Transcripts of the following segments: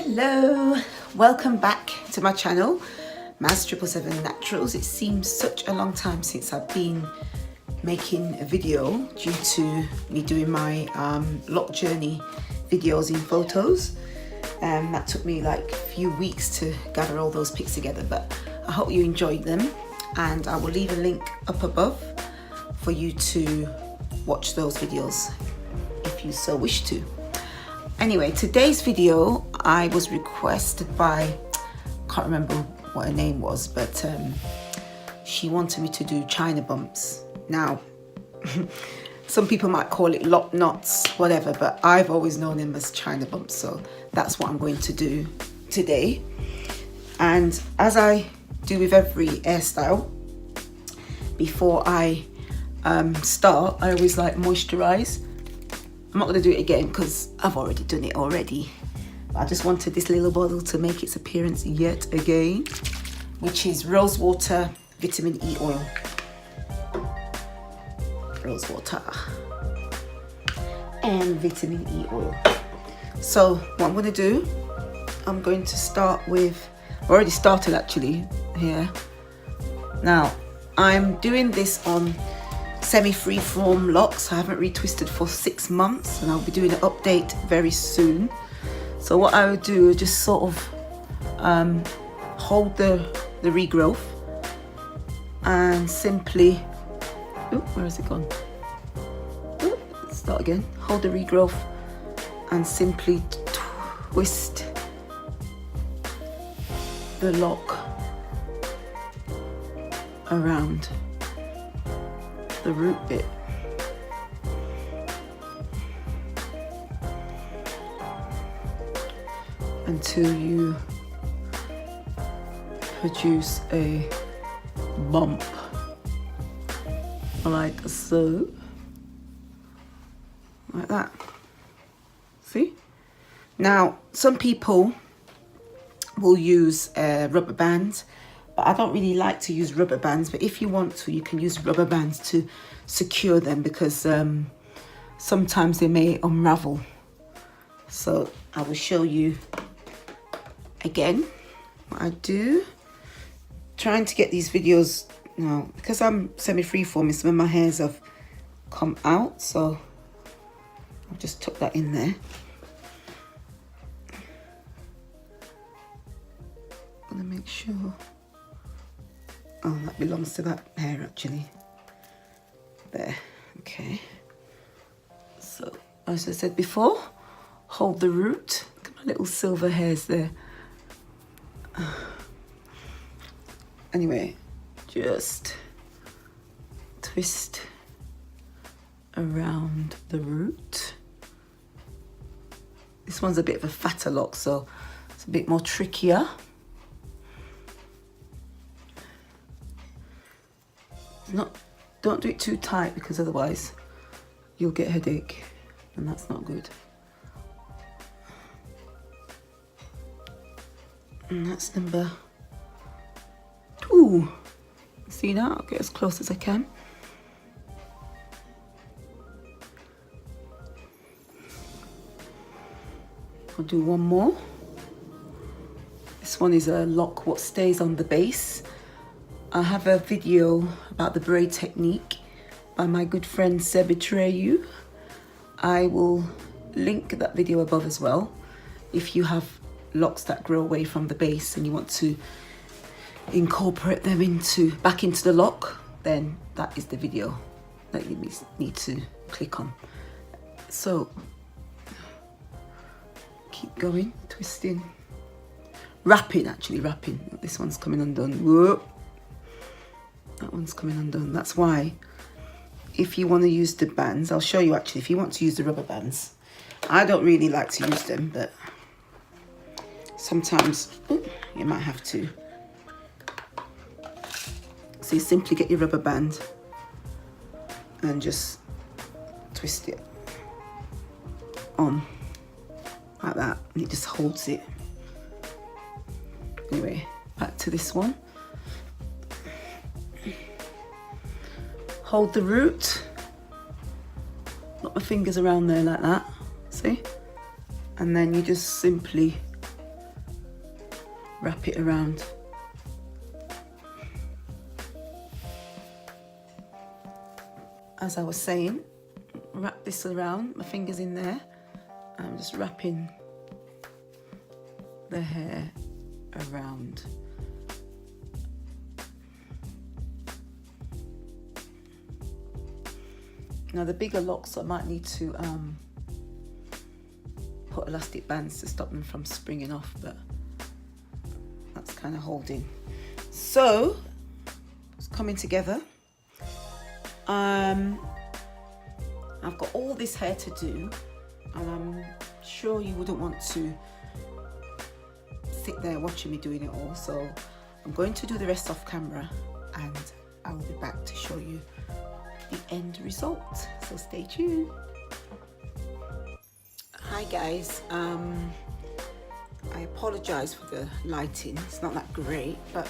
Hello, welcome back to my channel, Maz 777 Naturals. It seems such a long time since I've been making a video due to me doing my lock journey videos in photos. That took me like a few weeks to gather all those pics together, but I hope you enjoyed them, and I will leave a link up above for you to watch those videos if you so wish to. Anyway, today's video I was requested by, can't remember what her name was, but she wanted me to do China bumps. Now, some people might call it lock knots, whatever, but I've always known them as China bumps, so that's what I'm going to do today. And as I do with every hairstyle, before I start, I always like moisturize. I'm not going to do it again because I've already done it already. I just wanted this little bottle to make its appearance yet again, which is rose water vitamin E oil. Rose water and vitamin E oil. So what I'm going to do, I'm going to start with, I've already started actually here. Now I'm doing this on semi-free form locks. I haven't retwisted for 6 months, and I'll be doing an update very soon. So what I would do is just sort of hold the regrowth and simply, where has it gone? Let's start again. Hold the regrowth and simply twist the lock around the root bit. Until you produce a bump like so, like that. See? Now some people will use rubber bands, but I don't really like to use rubber bands. But if you want to, you can use rubber bands to secure them, because sometimes they may unravel. So I will show you again what I do. Trying to get these videos now, because I'm semi-free forming, some of my hairs have come out, so I've just tucked that in there. I'm gonna make sure. Oh, that belongs to that hair actually. There, okay. So, as I said before, hold the root. Look at my little silver hairs there. Anyway, just twist around the root. This one's a bit of a fatter lock, so it's a bit more trickier. Don't do it too tight, because otherwise you'll get a headache, and that's not good. And that's number 2. See now? I'll get as close as I can. I'll do one more. This one is a lock what stays on the base. I have a video about the braid technique by my good friend Sebitreyu. I will link that video above as well. If you have locks that grow away from the base and you want to incorporate them back into the lock, then that is the video that you need to click on. So keep going, twisting, wrapping. This one's coming undone. Whoa. That one's coming undone. That's why, if you want to use the bands, I'll show you actually, if you want to use the rubber bands. I don't really like to use them, but sometimes you might have to. So you simply get your rubber band and just twist it on like that, and it just holds it. Anyway, back to this one. Hold the root, put my fingers around there like that, see? And then you just simply wrap it around. As I was saying, wrap this around, my fingers in there. I'm just wrapping the hair around. Now the bigger locks, I might need to put elastic bands to stop them from springing off, but that's kind of holding. So it's coming together. I've got all this hair to do, and I'm sure you wouldn't want to sit there watching me doing it all, so I'm going to do the rest off camera and I will be back to show you the end result, so stay tuned. Hi guys, I apologize for the lighting, it's not that great, but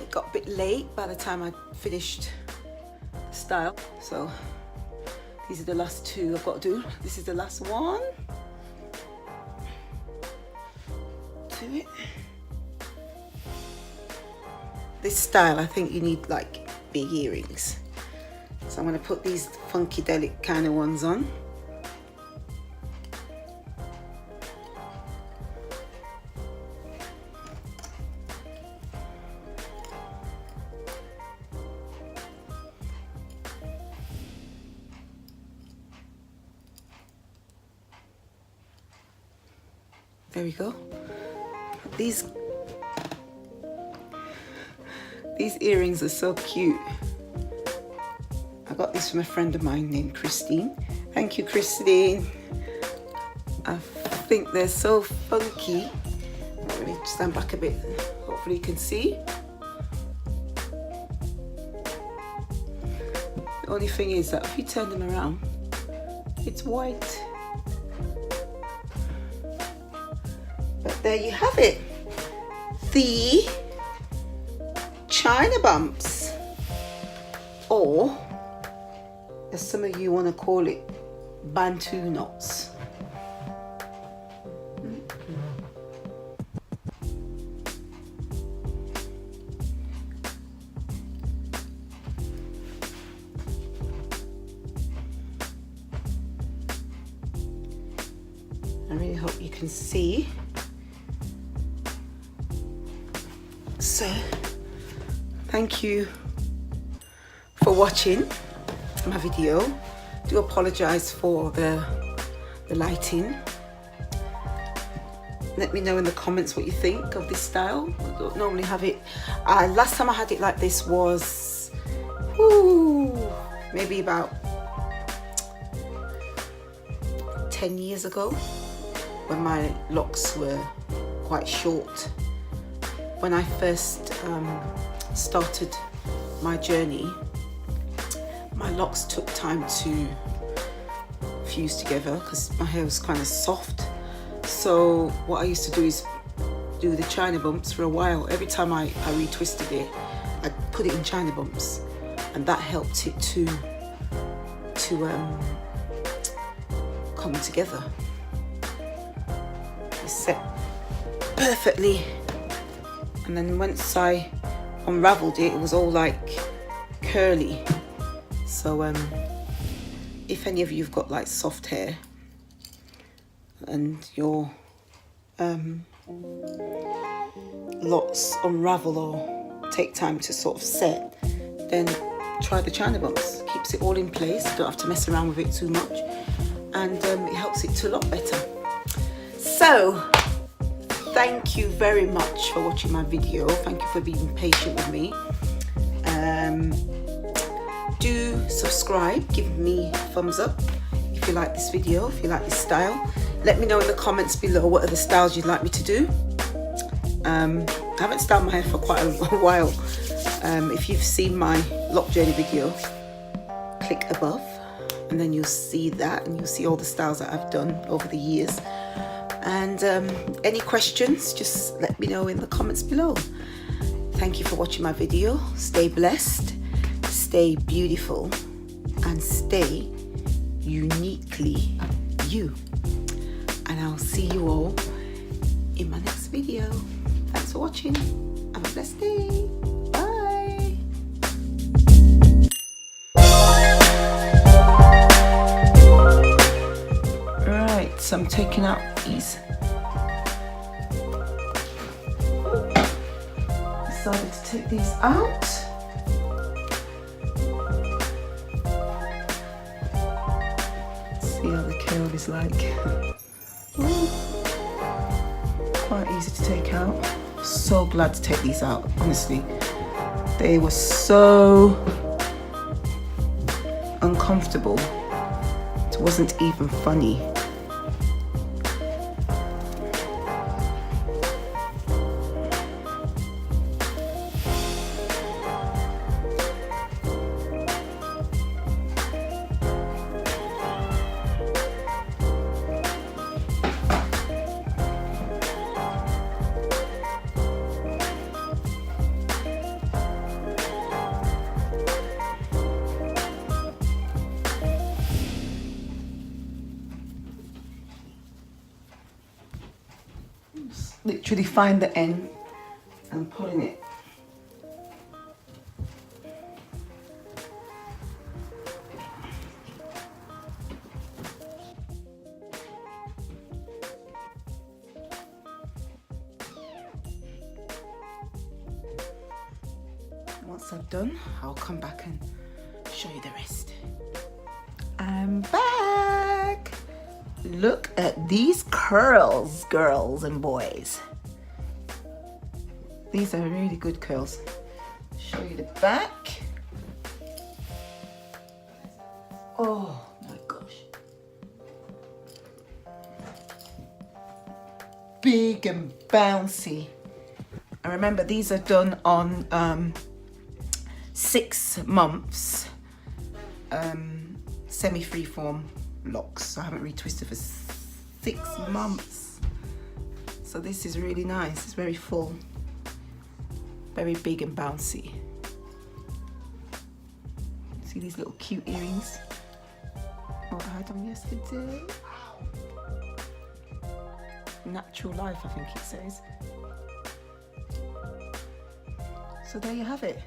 it got a bit late by the time I finished the style, so these are the last two I've got to do. This is the last one. Do it. This style, I think you need like big earrings. So I'm going to put these funkadelic kind of ones on. There we go. These earrings are so cute. I got this from a friend of mine named Christine. Thank you, Christine. I think they're so funky. Let me stand back a bit. Hopefully you can see. The only thing is that if you turn them around, it's white. But there you have it. The China bumps, or as some of you want to call it, Bantu knots. I really hope you can see. So, thank you for watching my video. Do apologize for the lighting. Let me know in the comments what you think of this style. I don't normally have it. Last time I had it like this was maybe about 10 years ago, when my locks were quite short. When I first started my journey, my locks took time to fuse together because my hair was kind of soft. So what I used to do is do the China bumps for a while. Every time I retwisted it, I put it in China bumps, and that helped it to come together. It's set perfectly. And then once I unraveled it, it was all like curly. So if any of you have got like soft hair and your lots unravel or take time to sort of set, then try the China bumps. Keeps it all in place, don't have to mess around with it too much, and it helps it to look better. So thank you very much for watching my video. Thank you for being patient with me. Do subscribe, give me a thumbs up if you like this video, if you like this style. Let me know in the comments below what other styles you'd like me to do. I haven't styled my hair for quite a while. If you've seen my lock journey video, click above and then you'll see that, and you'll see all the styles that I've done over the years. And any questions, just let me know in the comments below. Thank you for watching my video. Stay blessed, stay beautiful, and stay uniquely you. And I'll see you all in my next video. next video. Thanks for watching. Have a blessed day. Bye. Right, so I'm taking out these. Decided to take these out. See how the kale is like. Quite easy to take out. So glad to take these out, honestly. They were so uncomfortable. It wasn't even funny. Literally find the end and pulling it. Once I've done, I'll come back and show you the rest. I'm back. Look at these curls, girls and boys. These are really good curls. Show you the back. Oh my gosh. Big and bouncy. And remember, these are done on 6 months semi-freeform locks. I haven't retwisted for 6 months. So this is really nice. It's very full, very big and bouncy. See these little cute earrings? What I had on yesterday. Natural Life, I think it says. So there you have it.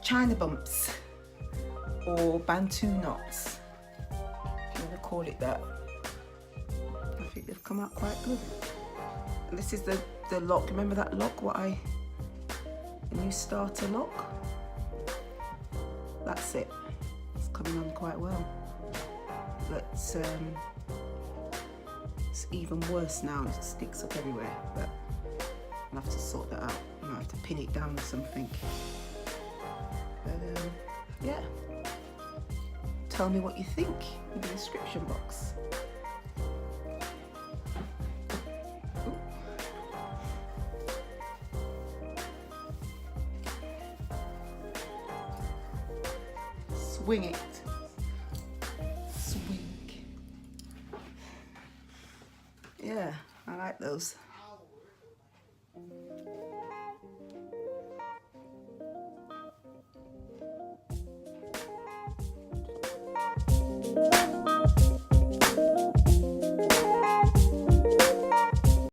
China bumps or Bantu knots, if you want to call it that. I think they've come out quite good. And this is the lock. Remember that lock? The new starter lock? That's it. It's coming on quite well. But it's even worse now. It sticks up everywhere. But I'll have to sort that out. I might have to pin it down or something. But yeah. Tell me what you think in the description box. Ooh. Swing it. Swing. Yeah, I like those.